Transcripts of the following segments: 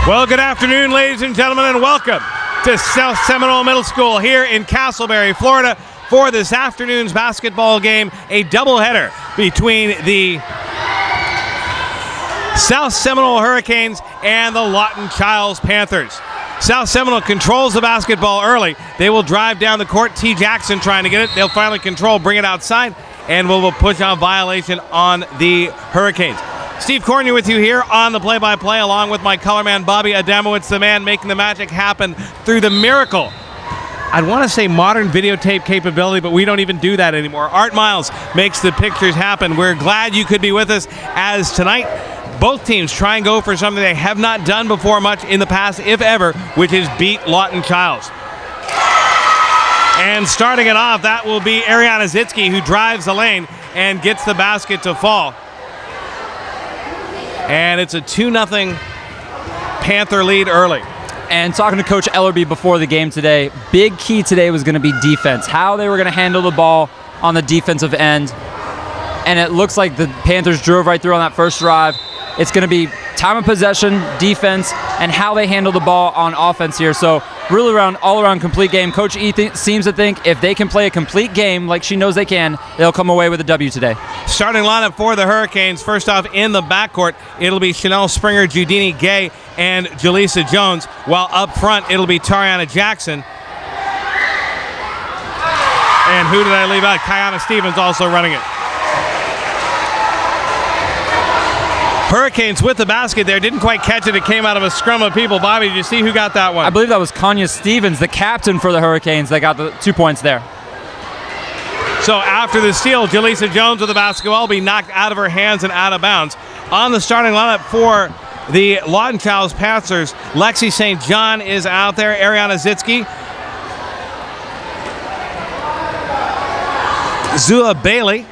Well, good afternoon, ladies and gentlemen, and welcome to South Seminole Middle School here in Castleberry, Florida, for this afternoon's basketball game, a doubleheader between the South Seminole Hurricanes and the Lawton Chiles Panthers. South Seminole controls the basketball early. They will drive down the court. T. Jackson trying to get it. They'll finally control, bring it outside, and will push on violation on the Hurricanes. Steve Cornier with you here on the play-by-play, along with my color man, Bobby Adamowitz, the man making the magic happen through the miracle. I'd want to say modern videotape capability, but we don't even do that anymore. Art Miles makes the pictures happen. We're glad you could be with us, as tonight both teams try and go for something they have not done before much in the past, if ever, which is beat Lawton Chiles. And starting it off, that will be Ariana Zitsky, who drives the lane and gets the basket to fall. And it's a 2-0 Panther lead early. And talking to Coach Ellerby before the game today, big key today was going to be defense, how they were going to handle the ball on the defensive end. And it looks like the Panthers drove right through on that first drive. It's going to be time of possession, defense, and how they handle the ball on offense here. So really all-around complete game. Coach E seems to think if they can play a complete game like she knows they can, they'll come away with a W today. Starting lineup for the Hurricanes, first off in the backcourt, it'll be Chanel Springer, Judini Gay, and Jaleesa Jones, while up front it'll be Tariana Jackson. And who did I leave out? Kiana Stevens also running it. Hurricanes with the basket there. Didn't quite catch it. It came out of a scrum of people. Bobby, did you see who got that one? I believe that was Kanya Stevens, the captain for the Hurricanes, that got the 2 points there. So after the steal, Jaleesa Jones with the basketball will be knocked out of her hands and out of bounds. On the starting lineup for the Lawton Chiles Panthers, Lexi St. John is out there. Ariana Zitsky. Zua Bailey.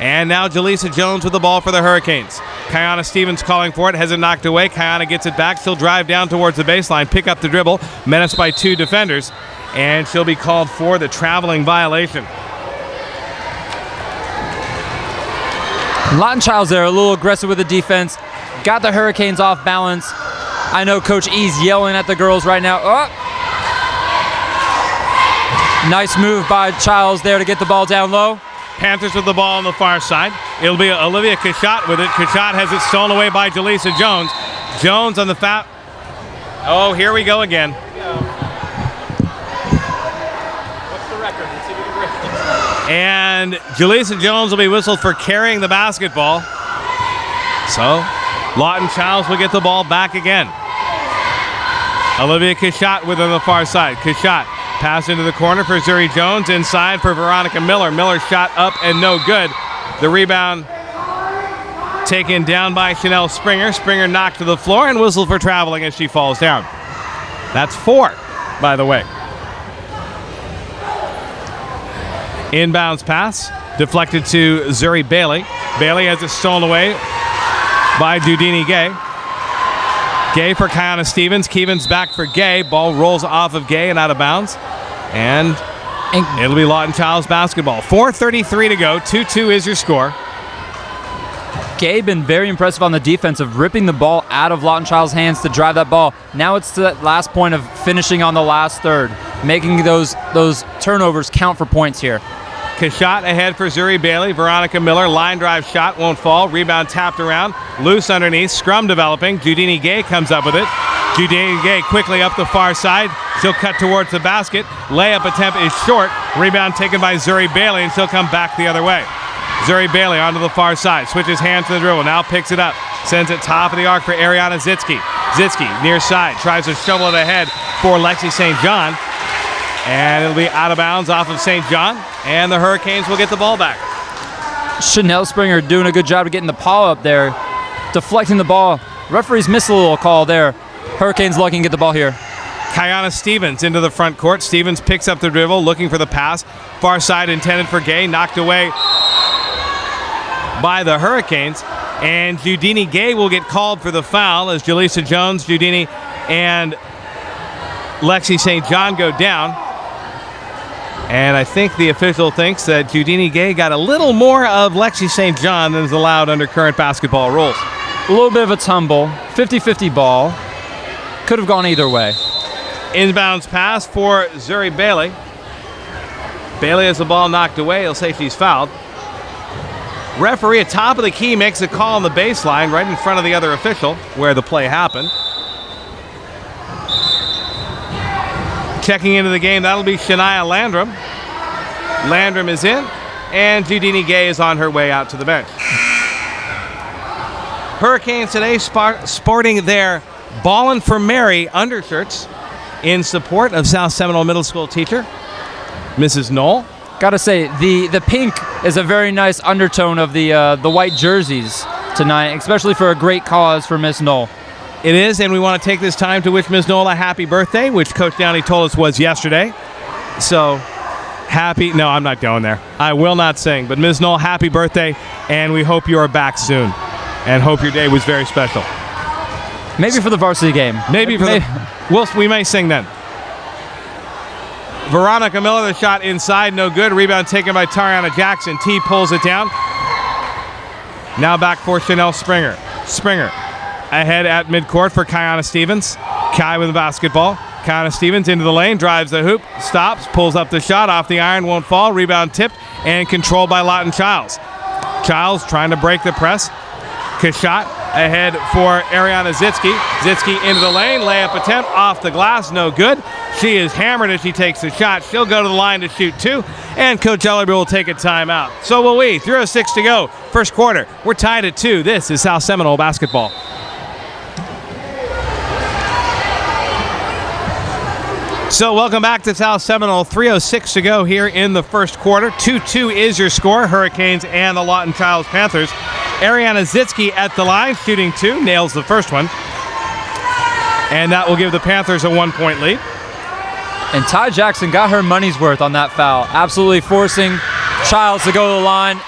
And now Jaleesa Jones with the ball for the Hurricanes. Kiana Stevens calling for it, has it knocked away. Kiana gets it back. She'll drive down towards the baseline, pick up the dribble, menaced by two defenders, and she'll be called for the traveling violation. Lawton Chiles there, a little aggressive with the defense. Got the Hurricanes off balance. I know Coach E's yelling at the girls right now. Oh! Nice move by Chiles there to get the ball down low. Panthers with the ball on the far side. It'll be Olivia Cachat with it. Cachat has it stolen away by Jaleesa Jones. Jones on the foul. Oh, here we go again. What's the record? Let's see if we can break it. And Jaleesa Jones will be whistled for carrying the basketball. So, Lawton Chiles will get the ball back again. Olivia Cachat with it on the far side. Cachat. Pass into the corner for Zuri Jones. Inside for Veronica Miller. Miller shot up and no good. The rebound taken down by Chanel Springer. Springer knocked to the floor and whistled for traveling as she falls down. That's 4, by the way. Inbounds pass. Deflected to Zuri Bailey. Bailey has it stolen away by Judini Gay. Gay for Kiana Stevens. Keevans back for Gay. Ball rolls off of Gay and out of bounds. And it'll be Lawton Chiles basketball. 4:33 to go. 2-2 is your score. Gay been very impressive on the defense of ripping the ball out of Lawton Chiles' hands to drive that ball. Now it's to that last point of finishing on the last third, making those turnovers count for points here. Cachat ahead for Zuri Bailey. Veronica Miller, line drive shot, won't fall. Rebound tapped around. Loose underneath. Scrum developing. Judini Gay comes up with it. Judini Gay quickly up the far side. She'll cut towards the basket. Layup attempt is short. Rebound taken by Zuri Bailey, and she'll come back the other way. Zuri Bailey onto the far side. Switches hands to the dribble. Now picks it up. Sends it top of the arc for Ariana Zitsky. Zitsky near side. Tries to shovel it ahead for Lexi St. John. And it'll be out of bounds off of St. John, and the Hurricanes will get the ball back. Chanel Springer doing a good job of getting the paw up there, deflecting the ball. Referees missed a little call there. Hurricanes lucky to get the ball here. Kiana Stevens into the front court. Stevens picks up the dribble, looking for the pass. Far side intended for Gay, knocked away by the Hurricanes. And Judini Gay will get called for the foul as Jaleesa Jones, Judini, and Lexi St. John go down. And I think the official thinks that Judini Gay got a little more of Lexi St. John than is allowed under current basketball rules. A little bit of a tumble, 50-50 ball. Could have gone either way. Inbounds pass for Zuri Bailey. Bailey has the ball knocked away. He'll say she's fouled. Referee at top of the key makes a call on the baseline right in front of the other official where the play happened. Checking into the game, that'll be Shania Landrum. Landrum is in, and Judini Gay is on her way out to the bench. Hurricanes today sporting their Ballin' for Mary undershirts in support of South Seminole Middle School teacher, Mrs. Knoll. Gotta say, the pink is a very nice undertone of the white jerseys tonight, especially for a great cause for Miss Knoll. It is, and we want to take this time to wish Ms. Knoll a happy birthday, which Coach Downey told us was yesterday. So, no, I'm not going there. I will not sing, but Ms. Knoll, happy birthday, and we hope you are back soon, and hope your day was very special. Maybe for the varsity game. We may sing then. Veronica Miller, the shot inside, no good. Rebound taken by Tariana Jackson. T pulls it down. Now back for Chanel Springer. Springer ahead at midcourt for Kiana Stevens. Kai with the basketball. Kiana Stevens into the lane, drives the hoop, stops, pulls up the shot, off the iron, won't fall. Rebound tipped and controlled by Lawton Chiles. Chiles trying to break the press. Kashat ahead for Ariana Zitsky. Zitsky into the lane, layup attempt off the glass, no good. She is hammered as she takes the shot. She'll go to the line to shoot two, and Coach Ellerby will take a timeout. So will we. 3:06 to go, first quarter. We're tied at 2. This is South Seminole basketball. So welcome back to South Seminole. 3:06 to go here in the first quarter. 2-2 is your score. Hurricanes and the Lawton Chiles Panthers. Ariana Zitsky at the line, shooting 2, nails the first one. And that will give the Panthers a 1-point lead. And Ty Jackson got her money's worth on that foul. Absolutely forcing Chiles to go to the line.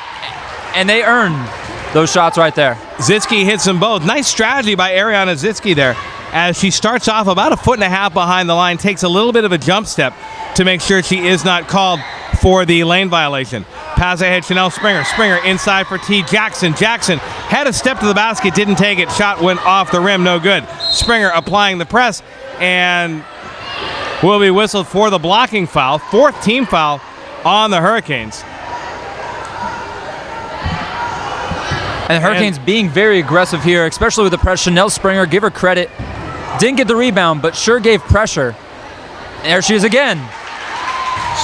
And they earned those shots right there. Zitsky hits them both. Nice strategy by Ariana Zitsky there, as she starts off about 1.5 feet behind the line, takes a little bit of a jump step to make sure she is not called for the lane violation. Pass ahead, Chanel Springer. Springer inside for T. Jackson. Jackson had a step to the basket, didn't take it. Shot went off the rim, no good. Springer applying the press and will be whistled for the blocking foul. 4th team foul on the Hurricanes. And the Hurricanes being very aggressive here, especially with the press. Chanel Springer, give her credit. Didn't get the rebound, but sure gave pressure. And there she is again.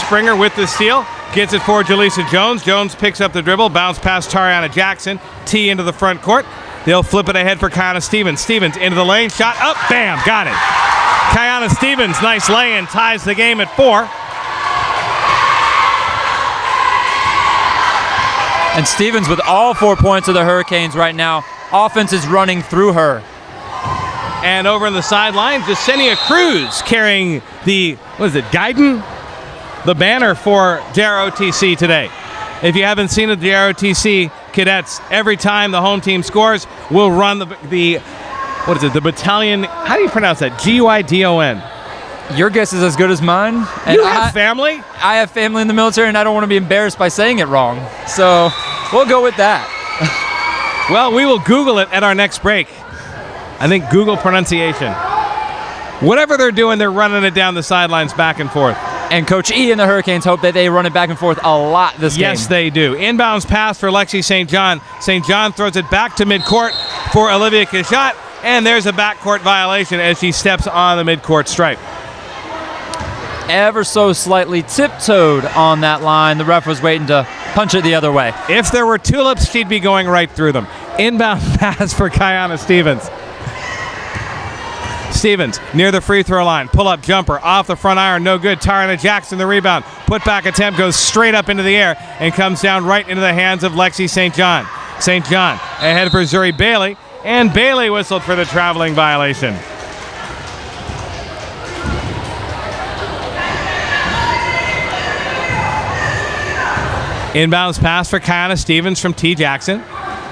Springer with the steal. Gets it for Jaleesa Jones. Jones picks up the dribble. Bounce past Tariana Jackson. T into the front court. They'll flip it ahead for Kiana Stevens. Stevens into the lane. Shot up. Bam. Got it. Kiana Stevens, nice lay-in. Ties the game at 4. And Stevens with all 4 points of the Hurricanes right now. Offense is running through her. And over on the sideline, Jasenia Cruz carrying the, Guidon? The banner for JROTC today. If you haven't seen it, the JROTC cadets, every time the home team scores, will run the battalion, how do you pronounce that? Guidon. Your guess is as good as mine. And you have family? I have family in the military, and I don't want to be embarrassed by saying it wrong. So we'll go with that. Well, we will Google it at our next break. I think Google pronunciation. Whatever they're doing, they're running it down the sidelines back and forth. And Coach E and the Hurricanes hope that they run it back and forth a lot this game. Yes, they do. Inbounds pass for Lexi St. John. St. John throws it back to midcourt for Olivia Kashat, and there's a backcourt violation as she steps on the midcourt stripe. Ever so slightly tiptoed on that line. The ref was waiting to punch it the other way. If there were tulips, she'd be going right through them. Inbound pass for Kiana Stevens. Stevens near the free throw line. Pull-up jumper off the front iron. No good. Tariana Jackson, the rebound. Put-back attempt goes straight up into the air and comes down right into the hands of Lexi St. John. St. John ahead for Zuri Bailey, and Bailey whistled for the traveling violation. Inbounds pass for Kiana Stevens from T. Jackson.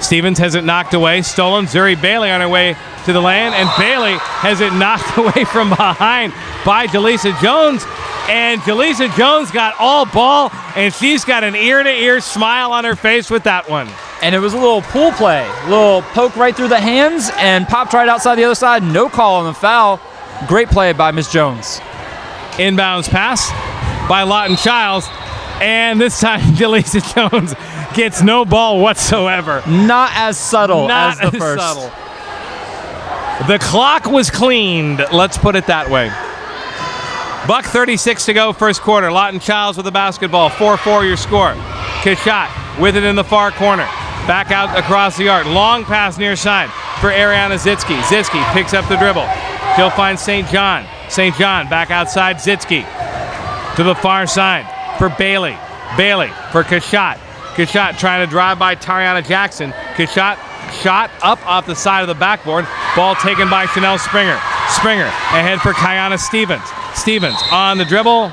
Stevens has it knocked away. Stolen. Zuri Bailey on her way to the lane, and Bailey has it knocked away from behind by Jaleesa Jones. And Jaleesa Jones got all ball, and she's got an ear-to-ear smile on her face with that one. And it was a little pool play. A little poke right through the hands and popped right outside the other side. No call on the foul. Great play by Miss Jones. Inbounds pass by Lawton Chiles. And this time, Jaleesa Jones gets no ball whatsoever. Not as subtle Not as the first. Subtle. The clock was cleaned. Let's put it that way. Buck 36 to go, first quarter. Lawton Chiles with the basketball. 4-4 your score. Kashat with it in the far corner. Back out across the yard. Long pass near side for Ariana Zitsky. Zitsky picks up the dribble. She'll find St. John. St. John back outside Zitsky. To the far side for Bailey. Bailey for Kashat. Kashat trying to drive by Tariana Jackson. Kashat shot up off the side of the backboard. Ball taken by Chanel Springer. Springer ahead for Kiana Stevens. Stevens on the dribble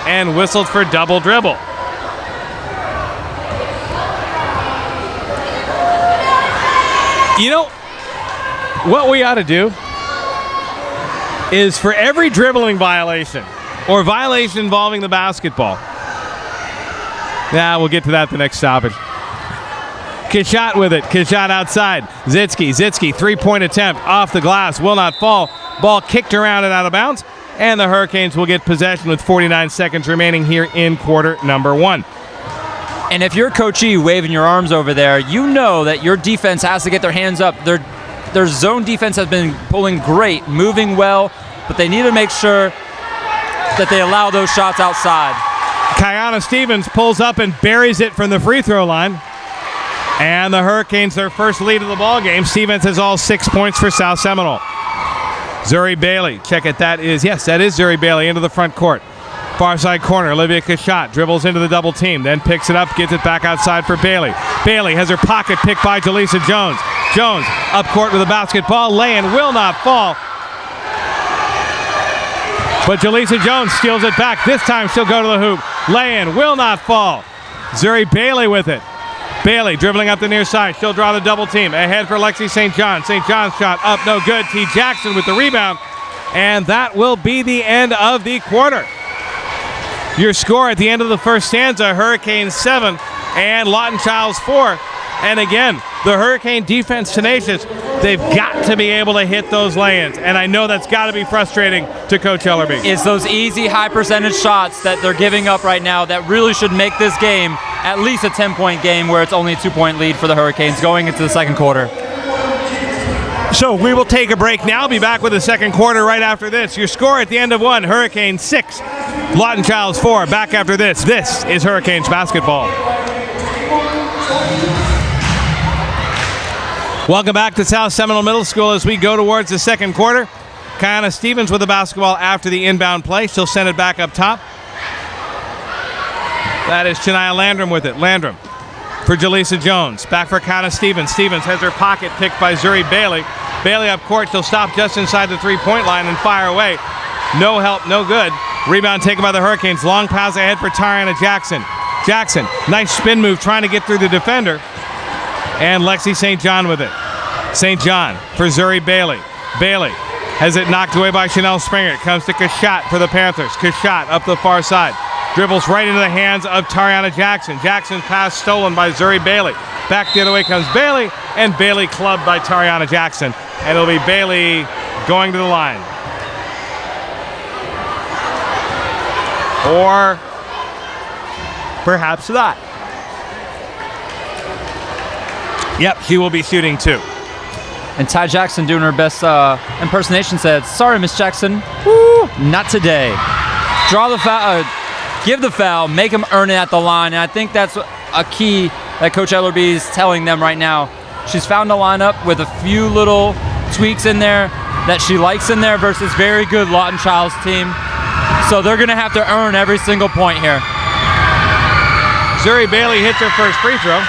and whistled for double dribble. You know, what we ought to do is for every dribbling violation or violation involving the basketball. We'll get to that the next stoppage. Kashat with it. Kashat outside. Zitsky, three-point attempt off the glass. Will not fall. Ball kicked around and out of bounds. And the Hurricanes will get possession with 49 seconds remaining here in quarter number 1. And if you're Coach E waving your arms over there, you know that your defense has to get their hands up. Their zone defense has been pulling great, moving well, but they need to make sure that they allow those shots outside. Kiana Stevens pulls up and buries it from the free throw line. And the Hurricanes, their first lead of the ball game. Stevens has all 6 points for South Seminole. Zuri Bailey, check it. That is Zuri Bailey into the front court. Far side corner, Olivia Kashat dribbles into the double team, then picks it up, gets it back outside for Bailey. Bailey has her pocket picked by Jaleesa Jones. Jones up court with the basketball, lay-in will not fall. But Jaleesa Jones steals it back. This time she'll go to the hoop. Lay-in will not fall. Zuri Bailey with it. Bailey dribbling up the near side. She'll draw the double team. Ahead for Lexi St. John. St. John's shot up, no good. T. Jackson with the rebound. And that will be the end of the quarter. Your score at the end of the first stanza, Hurricanes 7 and Lawton Chiles 4. And again, the Hurricane defense tenacious. They've got to be able to hit those lay-ins. And I know that's got to be frustrating to Coach Ellerby. It's those easy, high percentage shots that they're giving up right now that really should make this game at least a 10-point game where it's only a 2-point lead for the Hurricanes going into the second quarter. So we will take a break now. Be back with the second quarter right after this. Your score at the end of 1, Hurricanes 6, Lawton Chiles 4. Back after this. This is Hurricanes basketball. Welcome back to South Seminole Middle School as we go towards the second quarter. Kiana Stevens with the basketball after the inbound play. She'll send it back up top. That is Chania Landrum with it. Landrum for Jaleesa Jones. Back for Kiana Stevens. Stevens has her pocket picked by Zuri Bailey. Bailey up court. She'll stop just inside the three-point line and fire away. No help, no good. Rebound taken by the Hurricanes. Long pass ahead for Tariana Jackson. Jackson, nice spin move trying to get through the defender. And Lexi St. John with it. St. John for Zuri Bailey. Bailey has it knocked away by Chanel Springer. It comes to Kashat for the Panthers. Kashat up the far side. Dribbles right into the hands of Tariana Jackson. Jackson's pass stolen by Zuri Bailey. Back the other way comes Bailey, and Bailey clubbed by Tariana Jackson. And it'll be Bailey going to the line. Or perhaps not. Yep, she will be shooting too. And Ty Jackson doing her best impersonation said, "Sorry, Miss Jackson. Woo, not today." Draw the foul, give the foul, make them earn it at the line. And I think that's a key that Coach Ellerby is telling them right now. She's found a lineup with a few little tweaks in there that she likes in there versus very good Lawton Chiles team. So they're going to have to earn every single point here. Zuri Bailey hits her first free throw.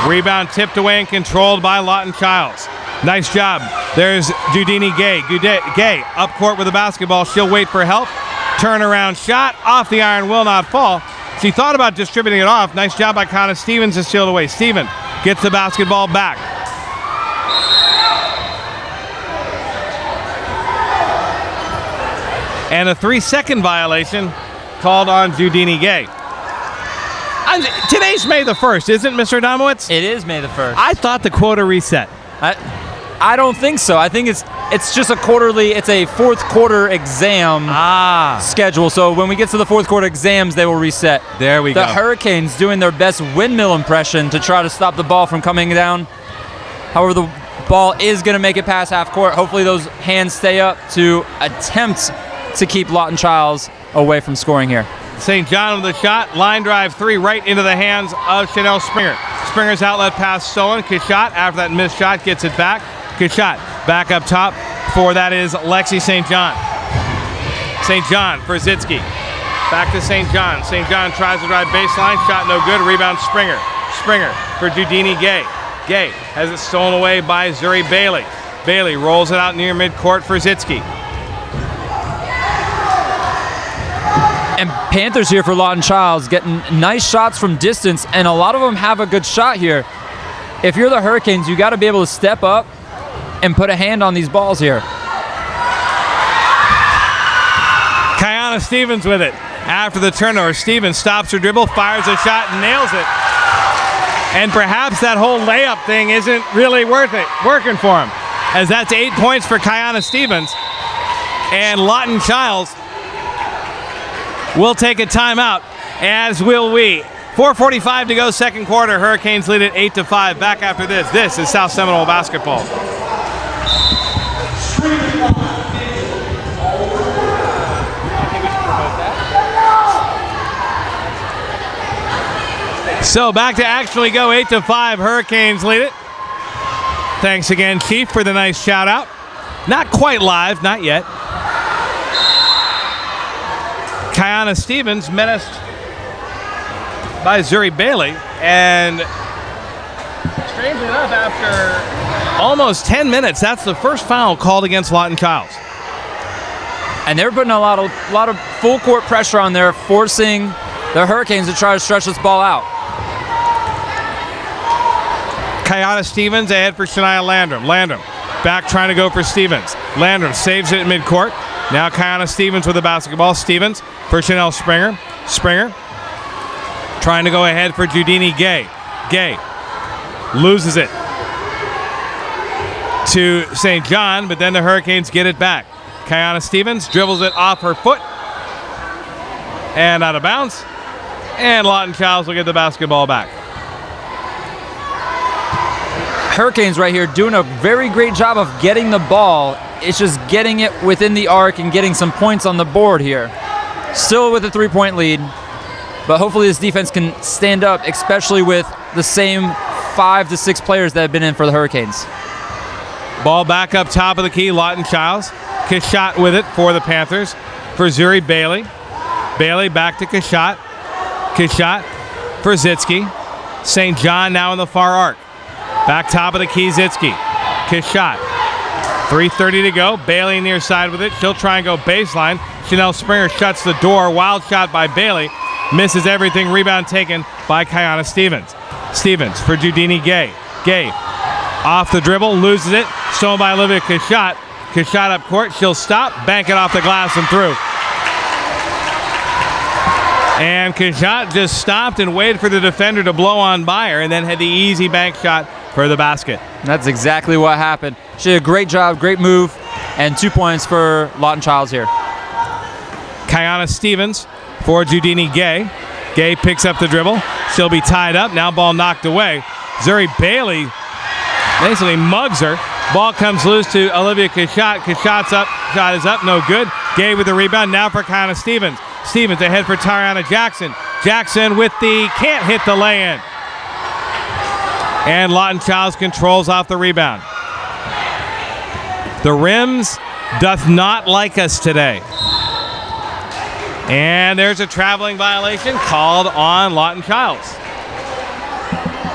Rebound tipped away and controlled by Lawton Chiles. Nice job. There's Judini Gay. Gay up court with the basketball. She'll wait for help. Turnaround shot. Off the iron. Will not fall. She thought about distributing it off. Nice job by Kiana Stevens to steal it away. Stevens gets the basketball back. And a 3-second violation called on Judini Gay. Today's May the 1st, isn't it, Mr. Adamowitz? It is May the 1st. I thought the quota reset. I don't think so. I think it's just it's a fourth quarter exam schedule. So when we get to the fourth quarter exams, they will reset. There we go. The Hurricanes doing their best windmill impression to try to stop the ball from coming down. However, the ball is going to make it past half court. Hopefully those hands stay up to attempt to keep Lawton Chiles away from scoring here. St. John with the shot. Line drive 3 right into the hands of Chanel Springer. Springer's outlet pass stolen. Kashot, after that missed shot, gets it back. Kashot back up top for that is Lexi St. John. St. John for Zitsky. Back to St. John. St. John tries to drive baseline. Shot no good. Rebound Springer. Springer for Judini Gay. Gay has it stolen away by Zuri Bailey. Bailey rolls it out near midcourt for Zitsky. And Panthers here for Lawton Chiles getting nice shots from distance, and a lot of them have a good shot here. If you're the Hurricanes, you got to be able to step up and put a hand on these balls here. Kiana Stevens with it. After the turnover, Stevens stops her dribble, fires a shot, and nails it. And perhaps that whole layup thing isn't really working for him, as that's 8 points for Kiana Stevens. And Lawton Chiles will take a timeout, as will we. 4:45 to go, second quarter. Hurricanes lead at 8-5. Back after this. This is South Seminole basketball. So back to actually go 8-5. Hurricanes lead it. Thanks again, Chief, for the nice shout out. Not quite live, not yet. Kiana Stevens menaced by Zuri Bailey, and strangely enough, after almost 10 minutes, that's the first foul called against Lawton Chiles. And they're putting a lot of full court pressure on there, forcing the Hurricanes to try to stretch this ball out. Kiana Stevens ahead for Shania Landrum. Landrum back trying to go for Stevens. Landrum saves it at midcourt. Now Kiana Stevens with the basketball. Stevens for Chanel Springer. Springer trying to go ahead for Judini Gay. Gay loses it to St. John, but then the Hurricanes get it back. Kiana Stevens dribbles it off her foot and out of bounds. And Lawton Chiles will get the basketball back. Hurricanes right here doing a very great job of getting the ball. It's just getting it within the arc and getting some points on the board here. Still with a 3-point lead, but hopefully this defense can stand up, especially with the same 5 to 6 players that have been in for the Hurricanes. Ball back up top of the key, Lawton Chiles. Kashot with it for the Panthers for Zuri Bailey. Bailey back to Kashot. Kashot for Zitsky. St. John now in the far arc. Back top of the key, Zitsky. Kashot. 3:30 to go. Bailey near side with it. She'll try and go baseline. Chanel Springer shuts the door. Wild shot by Bailey. Misses everything. Rebound taken by Kiana Stevens. Stevens for Judini Gay. Gay off the dribble. Loses it. Stolen by Olivia Kashot. Kashot up court. She'll stop. Bank it off the glass and through. And Kashot just stopped and waited for the defender to blow on by her and then had the easy bank shot for the basket. That's exactly what happened. She did a great job, great move, and 2 points for Lawton Chiles here. Kiana Stevens for Judini Gay. Gay picks up the dribble. She'll be tied up. Now ball knocked away. Zuri Bailey basically mugs her. Ball comes loose to Olivia Kashot. Kashot's up. Shot is up. No good. Gay with the rebound. Now for Kiana Stevens. Stevens ahead for Tyriana Jackson. Jackson with the can't hit the lay-in. And Lawton Chiles controls off the rebound. The rims doth not like us today. And there's a traveling violation called on Lawton Chiles.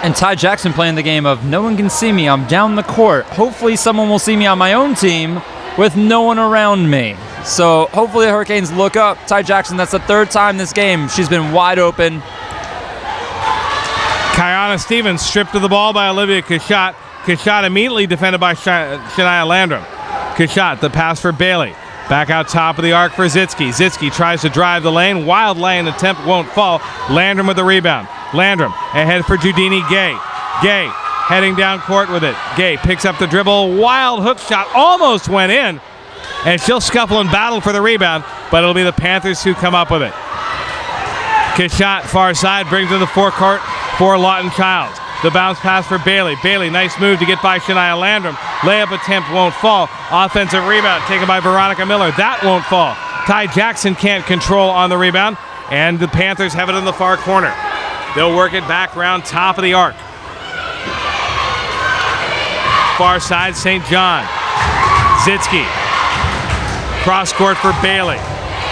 And Ty Jackson playing the game of no one can see me, I'm down the court. Hopefully someone will see me on my own team with no one around me. So hopefully the Hurricanes look up. Ty Jackson, that's the 3rd time this game. She's been wide open. Kiana Stevens stripped of the ball by Olivia Kashot. Kashot immediately defended by Shania Landrum. Kashot, the pass for Bailey. Back out top of the arc for Zitsky. Zitsky tries to drive the lane. Wild lane attempt won't fall. Landrum with the rebound. Landrum ahead for Judini Gay. Gay heading down court with it. Gay picks up the dribble. Wild hook shot almost went in. And she'll scuffle and battle for the rebound, but it'll be the Panthers who come up with it. Kishot, far side, brings in the forecourt for Lawton Chiles. The bounce pass for Bailey. Bailey, nice move to get by Shania Landrum. Layup attempt won't fall. Offensive rebound taken by Veronica Miller. That won't fall. Ty Jackson can't control on the rebound, and the Panthers have it in the far corner. They'll work it back around top of the arc. Far side, St. John. Zitsky. Cross court for Bailey.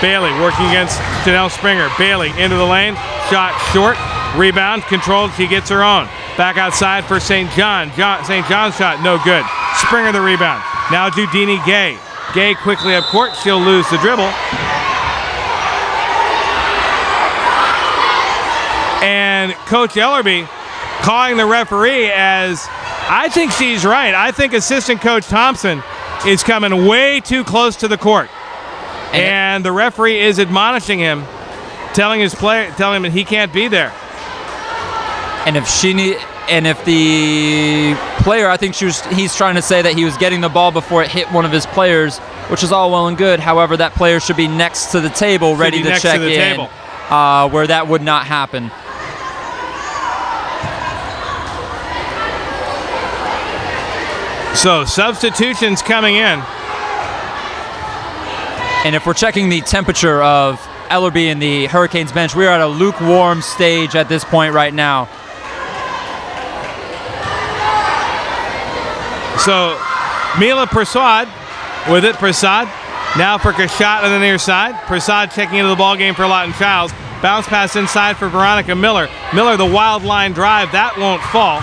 Bailey working against Chanel Springer. Bailey into the lane. Shot short. Rebound controlled. She gets her own. Back outside for St. John. St. John's shot no good. Springer the rebound. Now Judini Gay. Gay quickly up court. She'll lose the dribble. And Coach Ellerby calling the referee as, I think she's right. I think assistant coach Thompson is coming way too close to the court. And the referee is admonishing him, telling him that he can't be there. And if the player, I think he's trying to say that he was getting the ball before it hit one of his players, which is all well and good. However, that player should be next to the table, ready to check in, where that would not happen. So substitutions coming in. And if we're checking the temperature of Ellerby and the Hurricanes bench, we are at a lukewarm stage at this point right now. So Mila Prasad with it. Prasad now for Kishot on the near side. Prasad checking into the ball game for Lawton Chiles. Bounce pass inside for Veronica Miller. Miller, the wild line drive. That won't fall.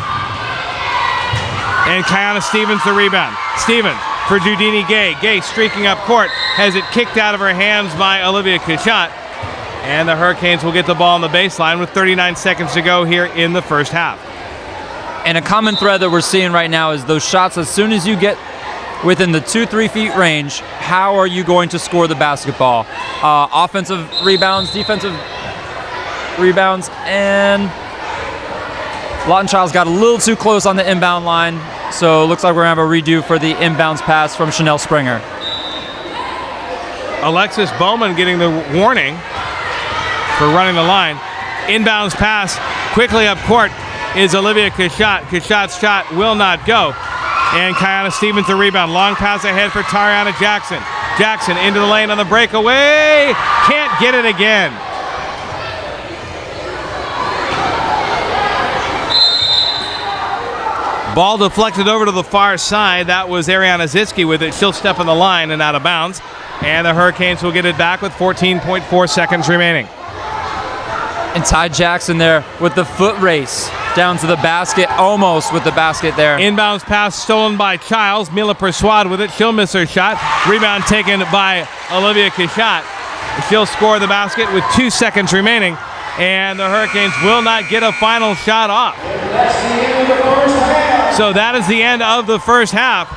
And Kiana Stevens the rebound. Stevens for Judini Gay. Gay streaking up court. Has it kicked out of her hands by Olivia Kishot. And the Hurricanes will get the ball on the baseline with 39 seconds to go here in the first half. And a common thread that we're seeing right now is those shots, as soon as you get within the 2-3 feet range, how are you going to score the basketball? Offensive rebounds, defensive rebounds, and Lawton Chiles got a little too close on the inbound line, so it looks like we're going to have a redo for the inbounds pass from Chanel Springer. Alexis Bowman getting the warning for running the line. Inbounds pass quickly up court is Olivia Kishot. Kishot's shot will not go. And Kiana Stevens the rebound. Long pass ahead for Tariana Jackson. Jackson into the lane on the breakaway. Can't get it again. Ball deflected over to the far side. That was Ariana Zitsky with it. She'll step on the line and out of bounds. And the Hurricanes will get it back with 14.4 seconds remaining. And Ty Jackson there with the foot race down to the basket, almost with the basket there. Inbounds pass stolen by Chiles. Mila Persuade with it. She'll miss her shot. Rebound taken by Olivia Kishot. She'll score the basket with 2 seconds remaining. And the Hurricanes will not get a final shot off. So that is the end of the first half.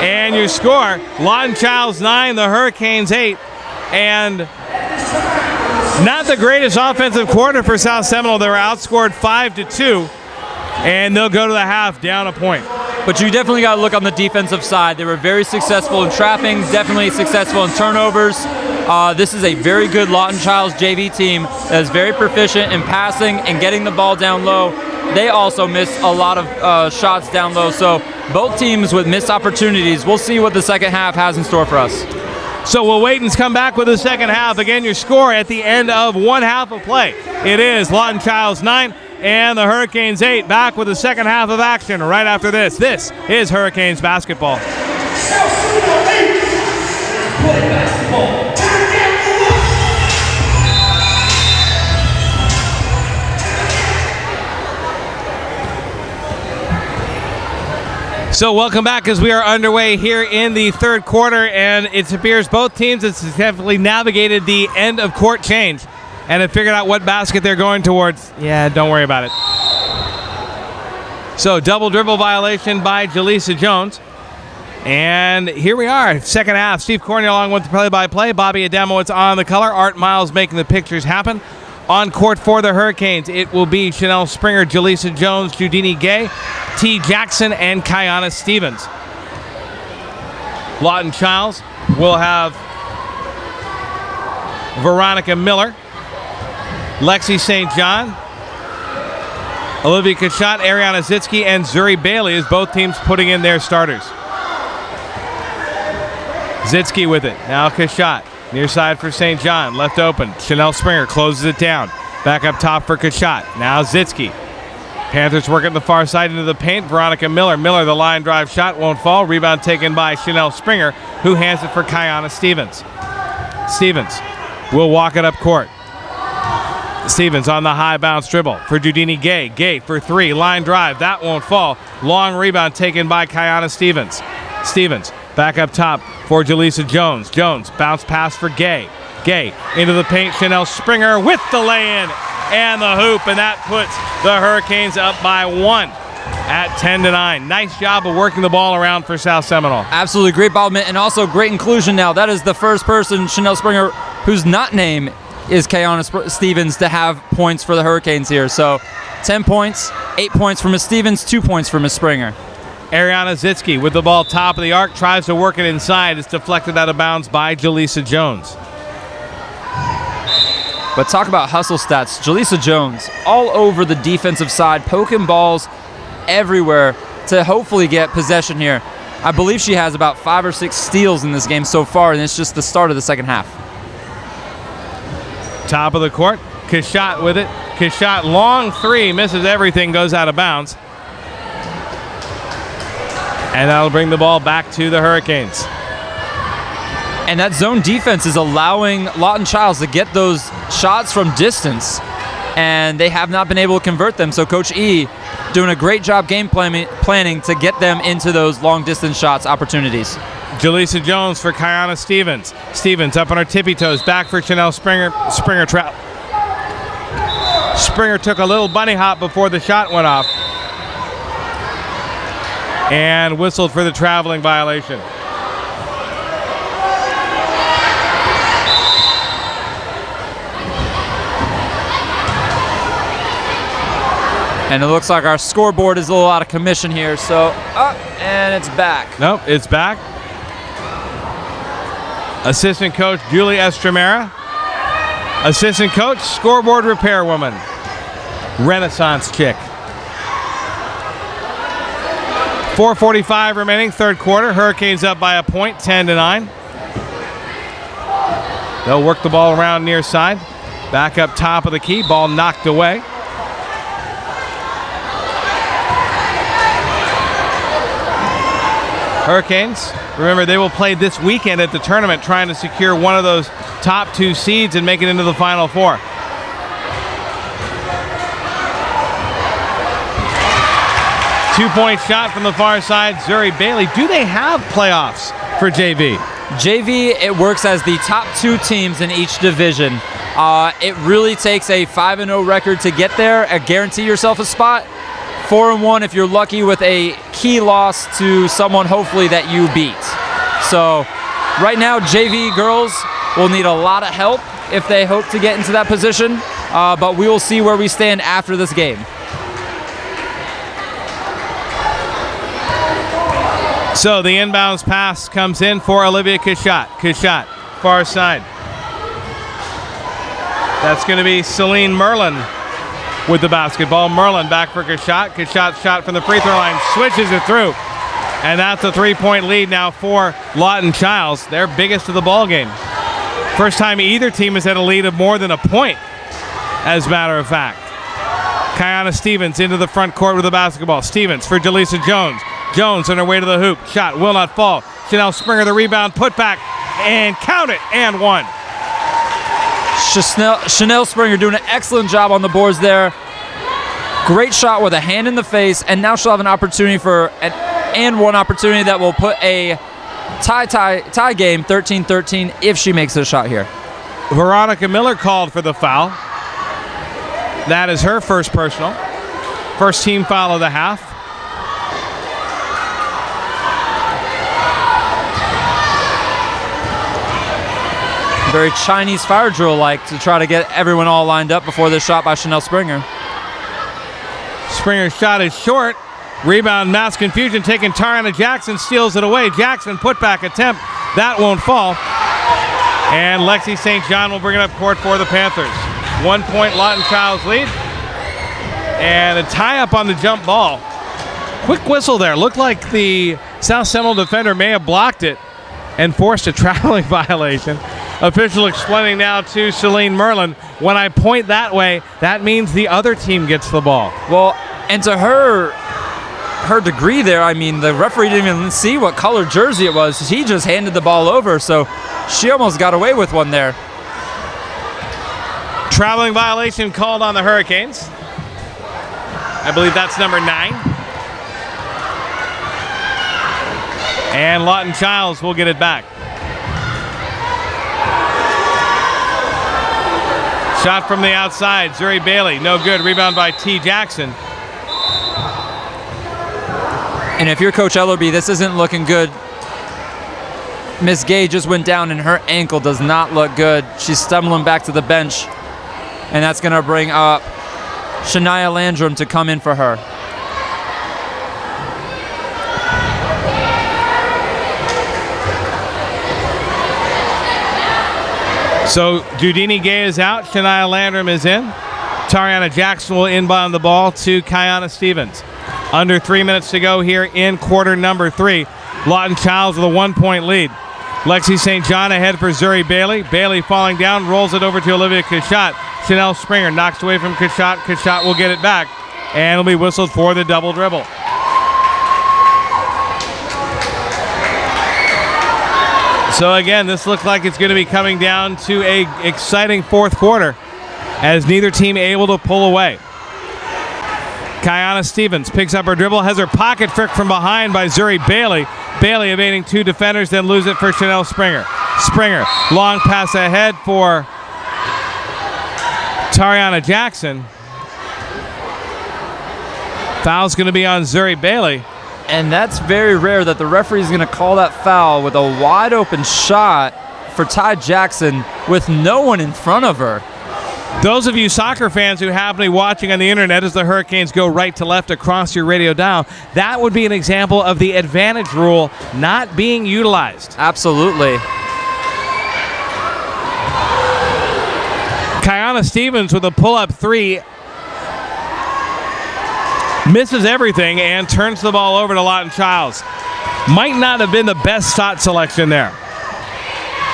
And your score, Lawton Chiles 9, the Hurricanes 8. And not the greatest offensive quarter for South Seminole. They were outscored 5-2, and they'll go to the half down a point. But you definitely got to look on the defensive side. They were very successful in trapping, definitely successful in turnovers. This is a very good Lawton Chiles JV team that is very proficient in passing and getting the ball down low. They also missed a lot of shots down low, so both teams with missed opportunities. We'll see what the second half has in store for us. So we'll wait and come back with the second half. Again, your score at the end of one half of play. It is Lawton Chiles 9 and the Hurricanes 8. Back with the second half of action right after this. This is Hurricanes basketball. So welcome back as we are underway here in the third quarter, and it appears both teams have successfully navigated the end of court change and have figured out what basket they're going towards. Yeah, don't worry about it. So double dribble violation by Jaleesa Jones. And here we are, second half. Steve Corney along with the play-by-play. Bobby Adamowitz on the color. Art Miles making the pictures happen On court for the Hurricanes, it will be Chanel Springer, Jaleesa Jones, Judini Gay, T. Jackson, and Kiana Stevens. Lawton Chiles will have Veronica Miller, Lexi St. John, Olivia Kachat, Ariana Zitsky, and Zuri Bailey as both teams putting in their starters. Zitsky with it. Now Kachat. Near side for St. John. Left open. Chanel Springer closes it down. Back up top for Kachat. Now Zitsky. Panthers working the far side into the paint. Veronica Miller. Miller, the line drive shot won't fall. Rebound taken by Chanel Springer, who hands it for Kiana Stevens. Stevens will walk it up court. Stevens on the high bounce dribble for Judini Gay. Gay for three. Line drive. That won't fall. Long rebound taken by Kiana Stevens. Stevens back up top for Jaleesa Jones. Jones bounce pass for Gay. Gay into the paint. Chanel Springer with the lay-in and the hoop, and that puts the Hurricanes up by 1 at 10-9. Nice job of working the ball around for South Seminole. Absolutely great ball movement and also great inclusion now. That is the first person, Chanel Springer, whose not name is Kiana Stevens, to have points for the Hurricanes here. So 10 points, 8 points for Miss Stevens, 2 points for Miss Springer. Ariana Zitsky with the ball top of the arc, tries to work it inside. It's deflected out of bounds by Jaleesa Jones. But talk about hustle stats. Jaleesa Jones all over the defensive side, poking balls everywhere to hopefully get possession here. I believe she has about 5 or 6 steals in this game so far, and it's just the start of the second half. Top of the court, Kachat with it. Kachat, long three, misses everything, goes out of bounds. And that'll bring the ball back to the Hurricanes. And that zone defense is allowing Lawton Chiles to get those shots from distance, and they have not been able to convert them. So Coach E doing a great job game planning to get them into those long distance shots opportunities. Jaleesa Jones for Kiana Stevens. Stevens up on her tippy toes, back for Chanel Springer. Springer trap. Springer took a little bunny hop before the shot went off and whistled for the traveling violation. And it looks like our scoreboard is a little out of commission here, so up, and it's back. Nope, it's back. Assistant coach Julie Estremera. Assistant coach, scoreboard repair woman. Renaissance chick. 4:45 remaining, third quarter. Hurricanes up by a point, 10-9. They'll work the ball around near side. Back up top of the key, ball knocked away. Hurricanes, remember, they will play this weekend at the tournament trying to secure one of those top 2 seeds and make it into the Final Four. Two-point shot from the far side, Zuri Bailey. Do they have playoffs for JV? JV, it works as the top 2 teams in each division. It really takes a 5-0 record to get there, guarantee yourself a spot. 4-1 if you're lucky with a key loss to someone hopefully that you beat. So right now JV girls will need a lot of help if they hope to get into that position, but we will see where we stand after this game. So the inbounds pass comes in for Olivia Kachat. Kachat, far side. That's going to be Celine Merlin with the basketball. Merlin back for Kachat. Kachat shot from the free throw line, switches it through. And that's a 3-point lead now for Lawton Chiles, their biggest of the ball game. First time either team has had a lead of more than a point, as a matter of fact. Kiana Stevens into the front court with the basketball. Stevens for Jaleesa Jones. Jones on her way to the hoop. Shot will not fall. Chanel Springer the rebound, put back, and count it, and one. Chanel Springer doing an excellent job on the boards there. Great shot with a hand in the face, and now she'll have an opportunity for one opportunity that will put a tie game 13-13 if she makes a shot here. Veronica Miller called for the foul. That is her first personal. First team foul of the half. Very Chinese fire drill-like to try to get everyone all lined up before this shot by Chanel Springer. Springer's shot is short. Rebound, mass confusion taken. Tariana Jackson steals it away. Jackson putback attempt. That won't fall. And Lexi St. John will bring it up court for the Panthers. 1 point Lawton Chiles lead. And a tie-up on the jump ball. Quick whistle there. Looked like the South Seminole defender may have blocked it and forced a traveling violation. Official explaining now to Celine Merlin, when I point that way, that means the other team gets the ball. Well, and to her degree there, I mean, the referee didn't even see what color jersey it was. He just handed the ball over, so she almost got away with one there. Traveling violation called on the Hurricanes. I believe that's number 9. And Lawton Chiles will get it back. Shot from the outside, Zuri Bailey, no good. Rebound by T. Jackson. And if you're Coach Ellerby, this isn't looking good. Miss Gay just went down and her ankle does not look good. She's stumbling back to the bench. And that's going to bring up Shania Landrum to come in for her. So Dudini Gay is out, Shania Landrum is in. Tariana Jackson will inbound the ball to Kiana Stevens. Under 3 minutes to go here in quarter number 3. Lawton Chiles with a 1 point lead. Lexi St. John ahead for Zuri Bailey. Bailey falling down, rolls it over to Olivia Cachat. Chanel Springer knocks away from Cachat. Cachat will get it back, and will be whistled for the double dribble. So again, this looks like it's going to be coming down to a exciting fourth quarter as neither team able to pull away. Kiana Stevens picks up her dribble, has her pocket tricked from behind by Zuri Bailey. Bailey evading 2 defenders, then lose it for Chanel Springer. Springer, long pass ahead for Tariana Jackson. Foul's going to be on Zuri Bailey. And that's very rare that the referee is going to call that foul with a wide open shot for Ty Jackson with no one in front of her. Those of you soccer fans who happen to be watching on the internet as the Hurricanes go right to left across your radio dial, that would be an example of the advantage rule not being utilized. Absolutely. Kiana Stevens with a pull-up 3. Misses everything and turns the ball over to Lawton Chiles. Might not have been the best shot selection there.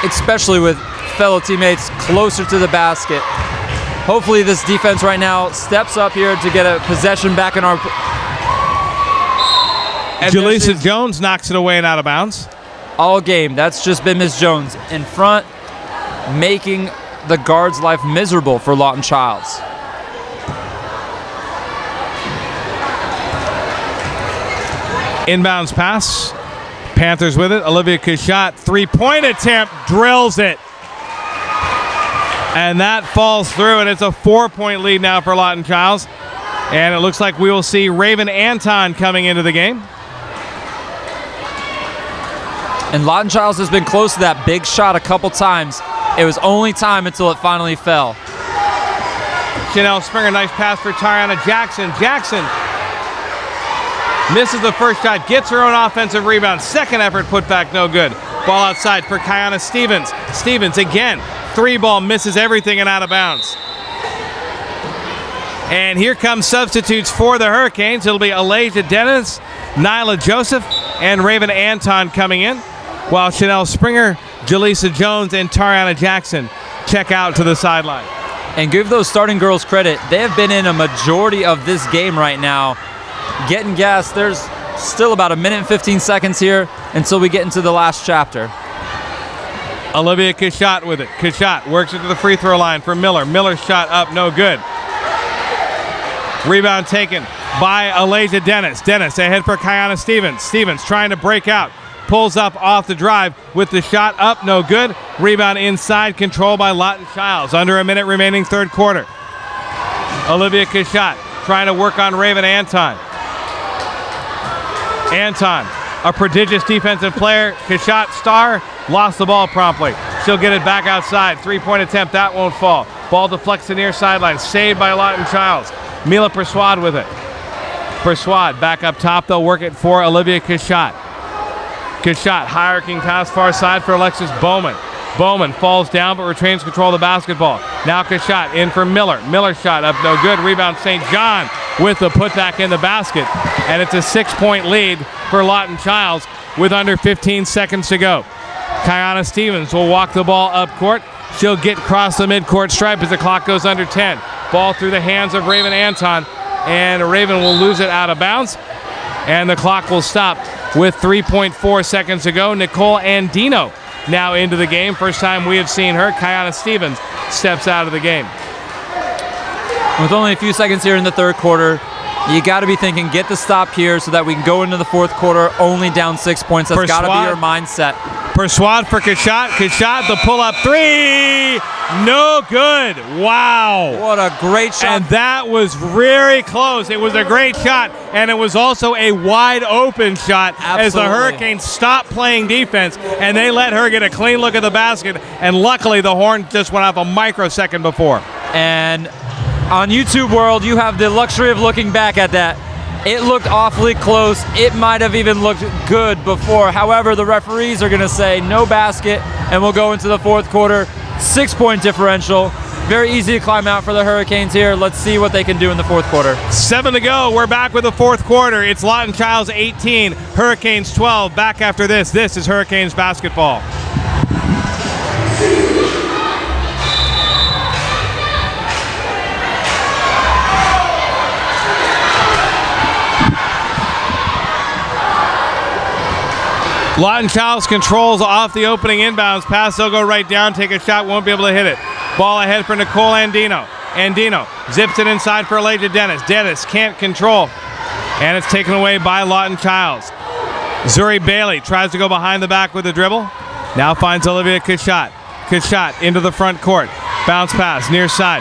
Especially with fellow teammates closer to the basket. Hopefully this defense right now steps up here to get a possession back in our... Jaleesa Jones knocks it away and out of bounds. All game, that's just been Miss Jones in front, making the guard's life miserable for Lawton Chiles. Inbounds pass. Panthers with it. Olivia Cachat, 3-point attempt, drills it. And that falls through, and it's a 4-point lead now for Lawton Chiles. And it looks like we will see Raven Anton coming into the game. And Lawton Chiles has been close to that big shot a couple times. It was only time until it finally fell. Chanel Springer, nice pass for Tariana Jackson. Jackson misses the first shot, gets her own offensive rebound. Second effort put back, no good. Ball outside for Kiana Stevens. Stevens again, 3-ball, misses everything and out of bounds. And here comes substitutes for the Hurricanes. It'll be Alasia Dennis, Nyla Joseph, and Raven Anton coming in, while Chanel Springer, Jaleesa Jones, and Tariana Jackson check out to the sideline. And give those starting girls credit. They have been in a majority of this game right now, getting gas. There's still about 1 minute and 15 seconds here until we get into the last chapter. Olivia Cachat with it. Cachat works it to the free throw line for Miller. Miller's shot up, no good. Rebound taken by Alasia Dennis. Dennis ahead for Kiana Stevens. Stevens trying to break out. Pulls up off the drive with the shot up, no good. Rebound inside, controlled by Lawton Chiles. Under 1 minute remaining third quarter. Olivia Cachat trying to work on Raven Anton. Anton, a prodigious defensive player. Cachat, star, lost the ball promptly. She'll get it back outside. 3-point attempt. That won't fall. Ball deflects the near sideline. Saved by Lawton Chiles. Mila Persuade with it. Persuade back up top. They'll work it for Olivia Cachat. Cachat, high-arcing pass far side for Alexis Bowman. Bowman falls down but retains control of the basketball. Now Cachat in for Miller. Miller shot up no good. Rebound St. John with the putback in the basket. And it's a 6-point lead for Lawton Chiles with under 15 seconds to go. Kiana Stevens will walk the ball up court. She'll get across the midcourt stripe as the clock goes under 10. Ball through the hands of Raven Anton. And Raven will lose it out of bounds. And the clock will stop with 3.4 seconds to go. Nicole Andino now into the game. First time we have seen her. Kiana Stevens steps out of the game. With only a few seconds here in the third quarter, you got to be thinking, get the stop here so that we can go into the fourth quarter only down 6 points. That's got to be your mindset. Persuade for Cachat. Cachat, the pull-up three. No good. Wow. What a great shot. And that was very close. It was a great shot, and it was also a wide-open shot. Absolutely. As the Hurricanes stopped playing defense, and they let her get a clean look at the basket, and luckily the horn just went off a microsecond before. And on YouTube World, you have the luxury of looking back at that. It looked awfully close. It might have even looked good before. However, the referees are going to say no basket, and we'll go into the fourth quarter. 6-point differential. Very easy to climb out for the Hurricanes here. Let's see what they can do in the fourth quarter. 7 to go. We're back with the fourth quarter. It's Lawton Chiles 18, Hurricanes 12. Back after this. This is Hurricanes basketball. Lawton Chiles controls off the opening inbounds pass. They'll go right down, take a shot, won't be able to hit it. Ball ahead for Nicole Andino. Andino zips it inside for Elijah Dennis. Dennis can't control, and it's taken away by Lawton Chiles. Zuri Bailey tries to go behind the back with a dribble. Now finds Olivia Cachat. Cachat into the front court. Bounce pass, near side.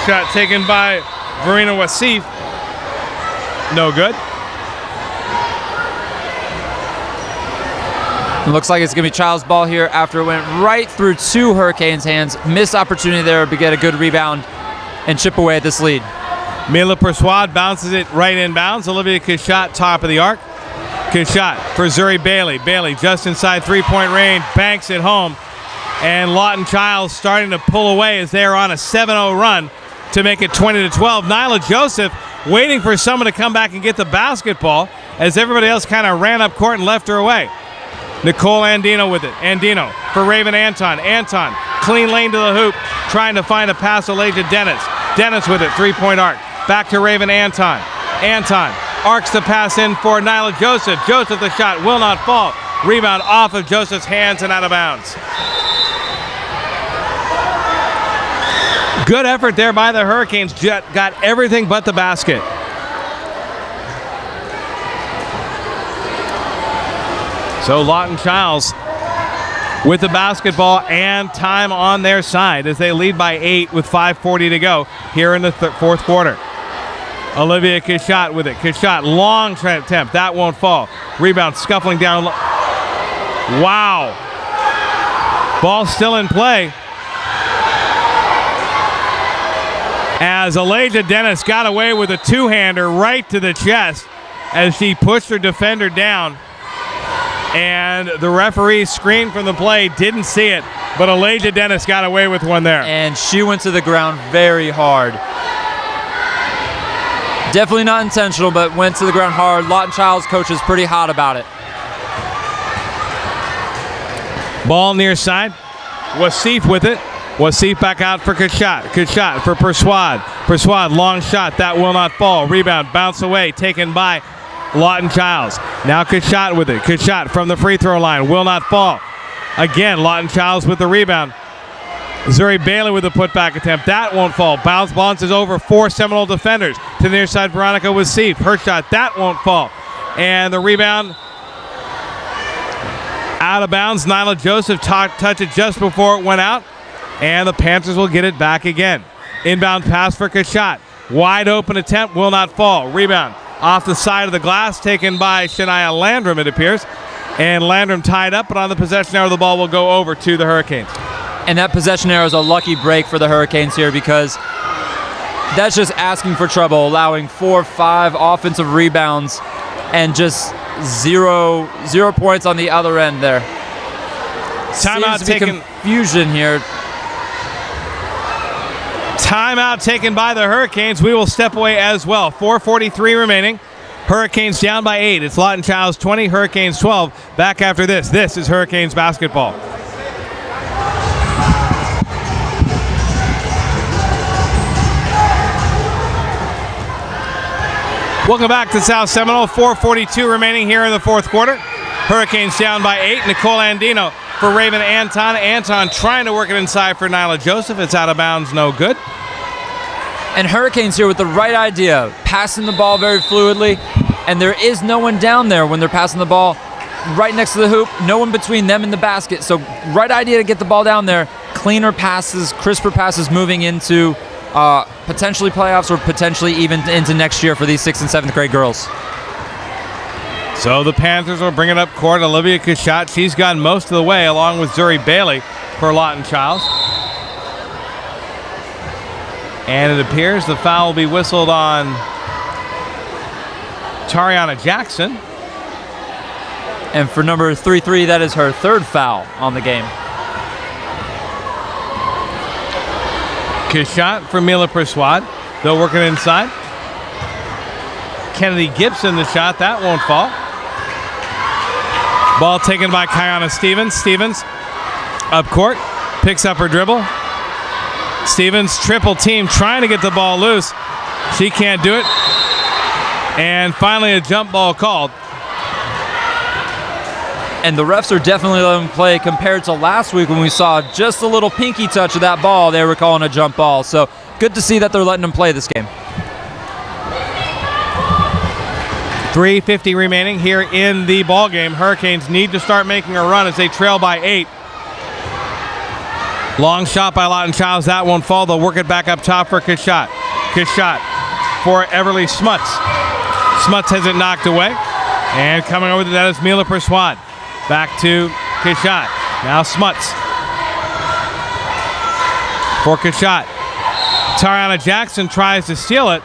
Shot taken by Verena Wasif. No good. It looks like it's going to be Chiles' ball here after it went right through two Hurricanes' hands. Missed opportunity there to get a good rebound and chip away at this lead. Mila Persuade bounces it right in bounds. Olivia Cachat, top of the arc. Cachat for Zuri Bailey. Bailey just inside three-point range, banks it home. And Lawton Chiles starting to pull away as they are on a 7-0 run to make it 20-12. Nyla Joseph waiting for someone to come back and get the basketball as everybody else kind of ran up court and left her away. Nicole Andino with it. Andino for Raven Anton. Anton, clean lane to the hoop, trying to find a pass to Elijah Dennis. Dennis with it, three-point arc. Back to Raven Anton. Anton arcs the pass in for Nyla Joseph. Joseph, the shot will not fall. Rebound off of Joseph's hands and out of bounds. Good effort there by the Hurricanes. Got everything but the basket. So Lawton Chiles with the basketball and time on their side as they lead by 8 with 5:40 to go here in the fourth quarter. Olivia Cachat with it. Cachat, long attempt. That won't fall. Rebound scuffling down. Wow. Ball still in play. As Elijah Dennis got away with a two-hander right to the chest as she pushed her defender down. And the referee screened from the play, didn't see it, but Elijah Dennis got away with one there. And she went to the ground very hard. Definitely not intentional, but went to the ground hard. Lawton Chiles' coach is pretty hot about it. Ball near side. Wasif with it. Wasif back out for Cachat. Cachat for Persuade. Persuade, long shot. That will not fall. Rebound, bounce away, taken by Lawton Chiles. Now Cachat with it. Cachat from the free throw line. Will not fall. Again, Lawton Chiles with the rebound. Zuri Bailey with the putback attempt. That won't fall. Bounces over 4 Seminole defenders. To the near side, Veronica Wasif. Her shot. That won't fall. And the rebound out of bounds. Nyla Joseph touched it just before it went out. And the Panthers will get it back again. Inbound pass for Cachat. Wide open attempt. Will not fall. Rebound off the side of the glass, taken by Shania Landrum, it appears. And Landrum tied up, but on the possession arrow, the ball will go over to the Hurricanes. And that possession arrow is a lucky break for the Hurricanes here, because that's just asking for trouble, allowing 4 or 5 offensive rebounds and just zero points on the other end there. Timeout taken. Confusion here. Timeout taken by the Hurricanes. We will step away as well. 4:43 remaining. Hurricanes down by 8. It's Lawton Chiles 20, Hurricanes 12. Back after this. This is Hurricanes basketball. Welcome back to South Seminole. 4:42 remaining here in the fourth quarter. Hurricanes down by 8. Nicole Andino for Raven Anton. Anton trying to work it inside for Nyla Joseph. It's out of bounds, no good. And Hurricanes here with the right idea, passing the ball very fluidly, and there is no one down there when they're passing the ball right next to the hoop, no one between them and the basket. So right idea to get the ball down there, cleaner passes, crisper passes moving into potentially playoffs or potentially even into next year for these 6th and 7th grade girls. So the Panthers will bring it up court. Olivia Cachat, she's gone most of the way along with Zuri Bailey for Lawton Chiles. And it appears the foul will be whistled on Tariana Jackson. And for number 33, that is her 3rd foul on the game. Cachat for Mila Persuade. They'll work it inside. Kennedy Gibson, the shot. That won't fall. Ball taken by Kiana Stevens. Stevens up court. Picks up her dribble. Stevens triple team trying to get the ball loose. She can't do it. And finally a jump ball called. And the refs are definitely letting them play compared to last week when we saw just a little pinky touch of that ball. They were calling a jump ball. So good to see that they're letting them play this game. 3:50 remaining here in the ball game. Hurricanes need to start making a run as they trail by 8. Long shot by Lawton Chiles. That won't fall. They'll work it back up top for Cachat. Cachat for Everly Smuts. Smuts has it knocked away. And coming over to that is Mila Persuade. Back to Cachat. Now Smuts. For Cachat. Tariana Jackson tries to steal it.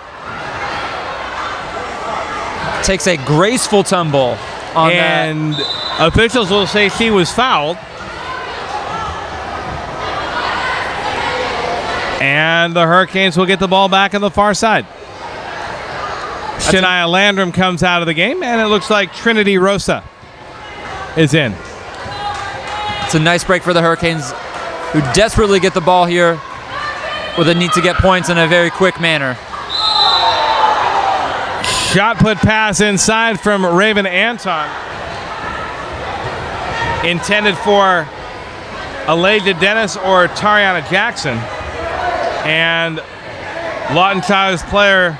Takes a graceful tumble on and that. Officials will say she was fouled. And the Hurricanes will get the ball back on the far side. Shania Landrum comes out of the game, and it looks like Trinity Rosa is in. It's a nice break for the Hurricanes, who desperately get the ball here with a need to get points in a very quick manner. Shot put pass inside from Raven Anton. Intended for Aleja Dennis or Tariana Jackson. And Lawton Chiles player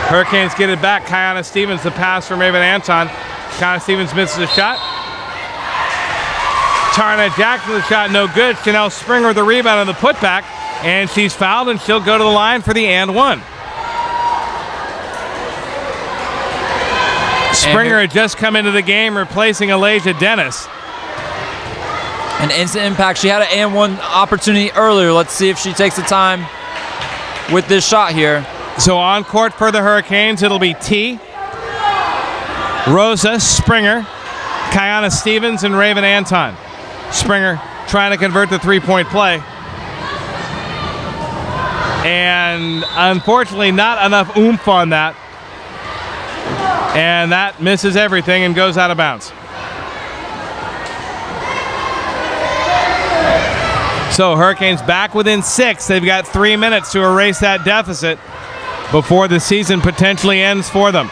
Hurricanes get it back. Kiana Stevens, the pass from Raven Anton. Kiana Stevens misses a shot. Tariana Jackson, the shot no good. Chanel Springer, the rebound on the putback. And she's fouled, and she'll go to the line for the and one. Springer had just come into the game replacing Aleja Dennis. An instant impact. She had an and one opportunity earlier. Let's see if she takes the time with this shot here. So on court for the Hurricanes, it'll be T, Rosa, Springer, Kiana Stevens, and Raven Anton. Springer trying to convert the three-point play. And unfortunately, not enough oomph on that. And that misses everything and goes out of bounds. So Hurricanes back within 6. They've got 3 minutes to erase that deficit before the season potentially ends for them.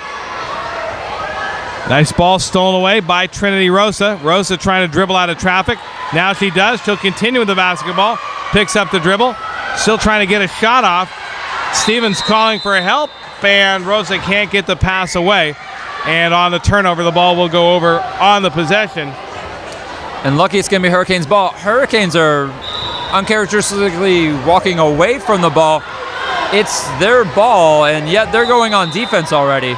Nice ball stolen away by Trinity Rosa. Rosa trying to dribble out of traffic. Now she does. She'll continue with the basketball. Picks up the dribble. Still trying to get a shot off. Stevens calling for help, and Rosa can't get the pass away. And on the turnover, the ball will go over on the possession. And lucky it's going to be Hurricanes ball. Hurricanes are uncharacteristically walking away from the ball. It's their ball, and yet they're going on defense already.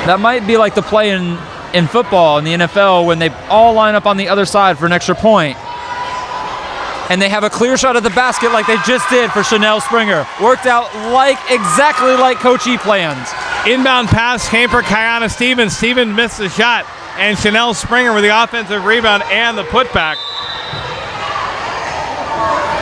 That might be like the play in football in the NFL when they all line up on the other side for an extra point. And they have a clear shot at the basket like they just did for Chanel Springer. Worked out exactly like Coach E planned. Inbound pass came for Kiana Stevens. Stevens missed the shot, and Chanel Springer with the offensive rebound and the putback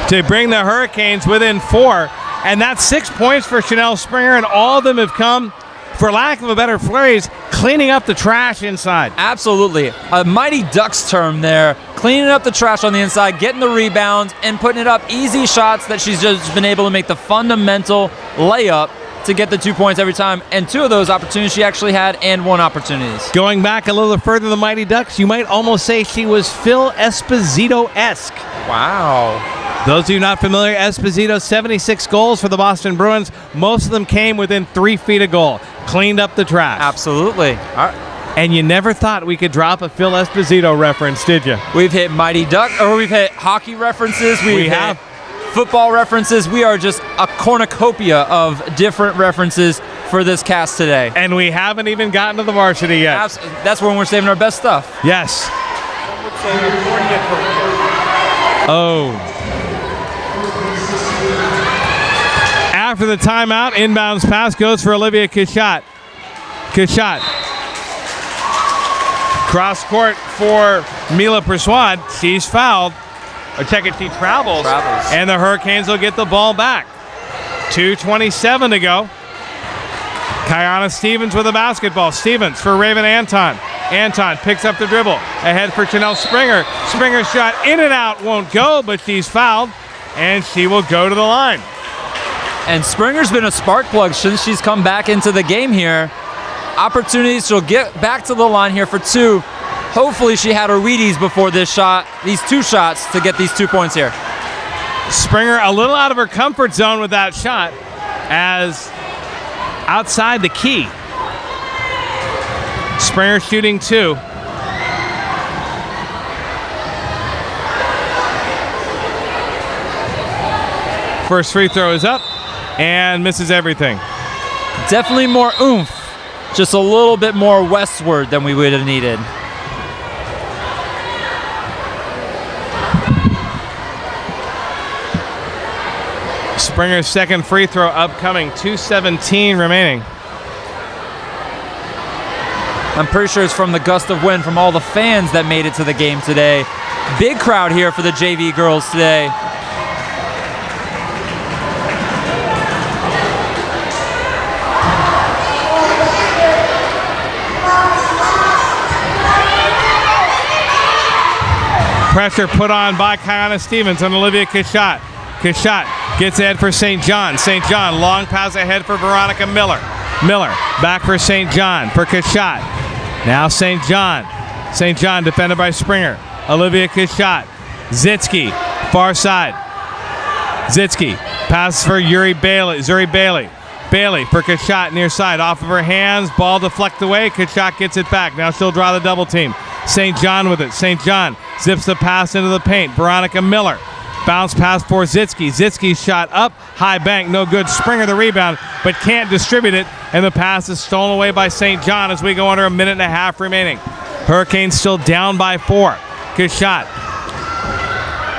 to bring the Hurricanes within 4. And that's 6 points for Chanel Springer, and all of them have come, for lack of a better phrase, cleaning up the trash inside. Absolutely. A Mighty Ducks term there. Cleaning up the trash on the inside, getting the rebounds, and putting it up easy shots that she's just been able to make the fundamental layup to get the 2 points every time. And 2 of those opportunities she actually had, and 1 opportunities. Going back a little further than the Mighty Ducks, you might almost say she was Phil Esposito-esque. Wow. Those of you not familiar, Esposito, 76 goals for the Boston Bruins. Most of them came within 3 feet of goal. Cleaned up the trash. Absolutely. And you never thought we could drop a Phil Esposito reference, did you? We've hit Mighty Duck, or we've hit hockey references. We have football references. We are just a cornucopia of different references for this cast today. And we haven't even gotten to the varsity yet. That's when we're saving our best stuff. Yes. Oh. After the timeout, inbounds pass goes for Olivia Cachat. Cachat. Cross court for Mila Persuade. She's fouled. Or check it, she travels. And the Hurricanes will get the ball back. 2:27 to go. Kiana Stevens with the basketball. Stevens for Raven Anton. Anton picks up the dribble. Ahead for Chanel Springer. Springer's shot in and out won't go, but she's fouled. And she will go to the line. And Springer's been a spark plug since she's come back into the game here. Opportunities, she'll get back to the line here for 2. Hopefully she had her Wheaties before this shot, these 2 shots to get these 2 points here. Springer a little out of her comfort zone with that shot, as outside the key. Springer shooting 2. First free throw is up and misses everything. Definitely more oomph, just a little bit more westward than we would have needed. Springer's second free throw upcoming, 2:17 remaining. I'm pretty sure it's from the gust of wind from all the fans that made it to the game today. Big crowd here for the JV girls today. Pressure put on by Kiana Stevens and Olivia Cachat. Cachat gets ahead for St. John. St. John, long pass ahead for Veronica Miller. Miller back for St. John for Cachat. Now St. John. St. John defended by Springer. Olivia Cachat. Zitsky, far side. Zitsky passes for Zuri Bailey. Bailey for Cachat near side. Off of her hands. Ball deflected away. Cachat gets it back. Now she'll draw the double team. St. John with it. St. John zips the pass into the paint. Veronica Miller. Bounce pass for Zitsky. Zitsky's shot up. High bank. No good. Springer the rebound, but can't distribute it. And the pass is stolen away by St. John as we go under a minute and a half remaining. Hurricanes still down by 4. Cachat.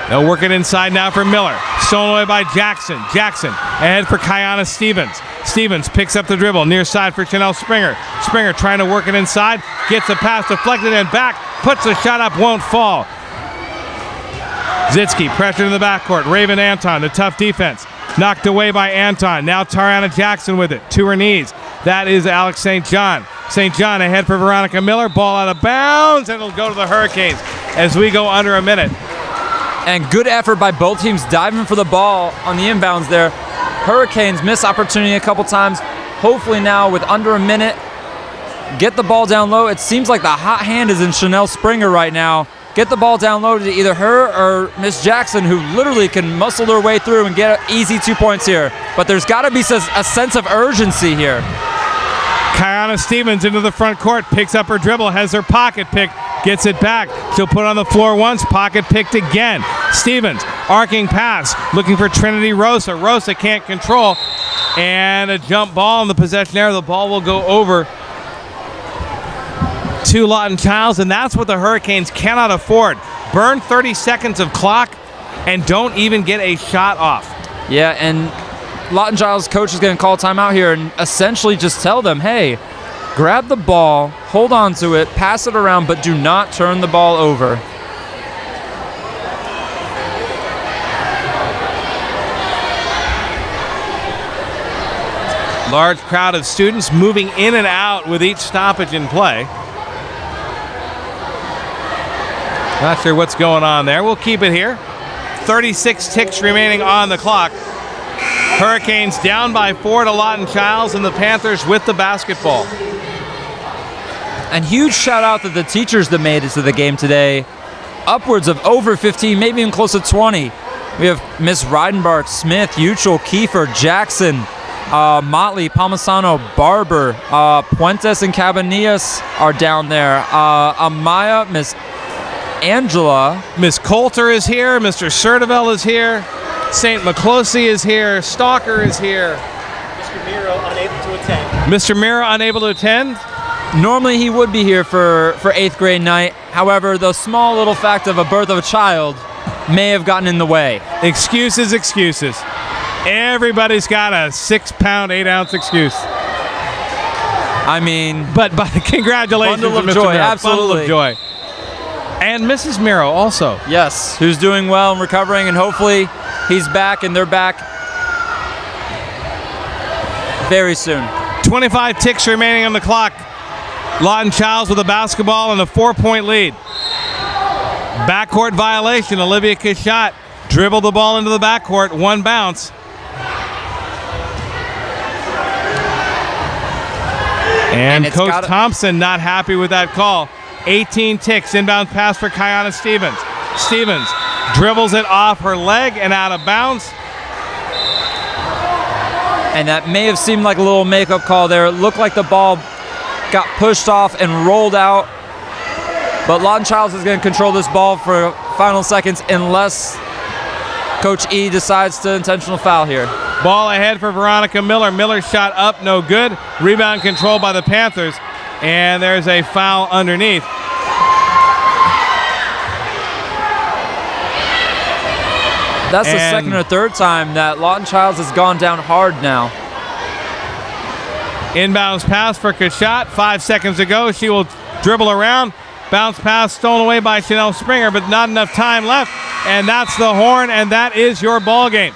They'll work it inside now for Miller. Stolen away by Jackson. Jackson ahead for Kiana Stevens. Stevens picks up the dribble. Near side for Chanel Springer. Springer trying to work it inside. Gets the pass deflected and back. Puts the shot up. Won't fall. Zitsky pressure in the backcourt. Raven Anton, the tough defense. Knocked away by Anton. Now Tariana Jackson with it. To her knees. That is Alex St. John. St. John ahead for Veronica Miller. Ball out of bounds, and it'll go to the Hurricanes as we go under a minute. And good effort by both teams diving for the ball on the inbounds there. Hurricanes miss opportunity a couple times. Hopefully now with under a minute, get the ball down low. It seems like the hot hand is in Chanel Springer right now. Get the ball down low to either her or Miss Jackson, who literally can muscle their way through and get an easy 2 points here. But there's got to be a sense of urgency here. Kiana Stevens into the front court, picks up her dribble, has her pocket pick, gets it back. She'll put it on the floor once, pocket picked again. Stevens, arcing pass, looking for Trinity Rosa. Rosa can't control, and a jump ball in the possession area. The ball will go over to Lawton Chiles, and that's what the Hurricanes cannot afford. Burn 30 seconds of clock and don't even get a shot off. Yeah, and Lawton Chiles' coach is going to call timeout here and essentially just tell them, hey, grab the ball, hold on to it, pass it around, but do not turn the ball over. Large crowd of students moving in and out with each stoppage in play. Not sure what's going on there. We'll keep it here. 36 ticks remaining on the clock. Hurricanes down by 4 to Lawton Chiles, and the Panthers with the basketball. And huge shout out to the teachers that made it to the game today. Upwards of over 15, maybe even close to 20. We have Miss Reidenbach, Smith, Uchel, Kiefer, Jackson, Motley, Palmisano, Barber, Puentes and Cabanillas are down there. Amaya, Miss Angela. Miss Coulter is here. Mr. Sertivell is here. St. McCloskey is here. Stalker is here. Mr. Miro unable to attend. Mr. Miro unable to attend. Normally he would be here for 8th grade night. However, the small little fact of a birth of a child may have gotten in the way. Excuses, excuses. Everybody's got a 6-pound, 8-ounce excuse. I mean, but congratulations bundle of to Mr. joy, Miro. absolutely. Bundle of joy. And Mrs. Miro also. Yes, who's doing well and recovering, and hopefully he's back and they're back very soon. 25 ticks remaining on the clock. Lawton Chiles with a basketball and a 4-point lead. Backcourt violation. Olivia Cachat dribbled the ball into the backcourt. One bounce. And Coach Thompson not happy with that call. 18 ticks, inbound pass for Kiana Stevens. Stevens dribbles it off her leg and out of bounds. And that may have seemed like a little makeup call there. It looked like the ball got pushed off and rolled out. But Lawton Chiles is going to control this ball for final seconds unless Coach E decides to intentional foul here. Ball ahead for Veronica Miller. Miller's shot up, no good. Rebound controlled by the Panthers. And there's a foul underneath. That's the second or third time that Lawton Chiles has gone down hard now. Inbounds pass for Cachat. 5 seconds to go. She will dribble around. Bounce pass stolen away by Chanel Springer, but not enough time left. And that's the horn, and that is your ball game.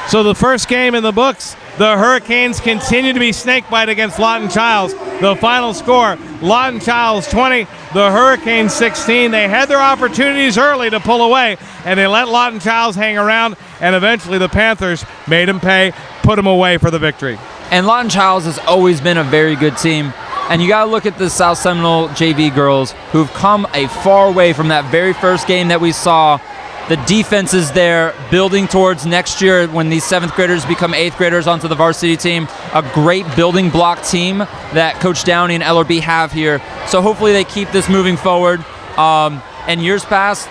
So the first game in the books, the Hurricanes continue to be snakebite against Lawton Chiles. The final score, Lawton Chiles 20, the Hurricanes 16. They had their opportunities early to pull away, and they let Lawton Chiles hang around, and eventually the Panthers made them pay, put them away for the victory. And Lawton Chiles has always been a very good team. And you got to look at the South Seminole JV girls who've come a far way from that very first game that we saw. The defense is there, building towards next year when these 7th graders become 8th graders onto the varsity team. A great building block team that Coach Downey and LRB have here. So hopefully they keep this moving forward. And years past,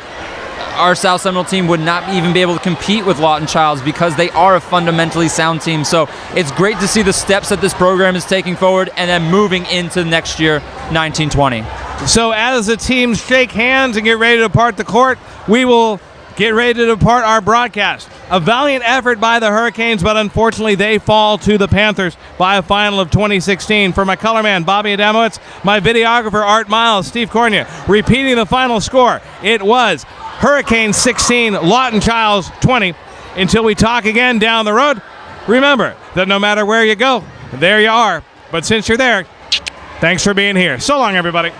our South Seminole team would not even be able to compete with Lawton Chiles because they are a fundamentally sound team. So it's great to see the steps that this program is taking forward and then moving into next year, 1920. So as the teams shake hands and get ready to depart the court, we will get ready to depart our broadcast. A valiant effort by the Hurricanes, but unfortunately they fall to the Panthers by a final of 2016. For my color man, Bobby Adamowitz, my videographer, Art Miles, Steve Cornia, repeating the final score. It was Hurricanes 16, Lawton Chiles 20. Until we talk again down the road, remember that no matter where you go, there you are. But since you're there, thanks for being here. So long, everybody.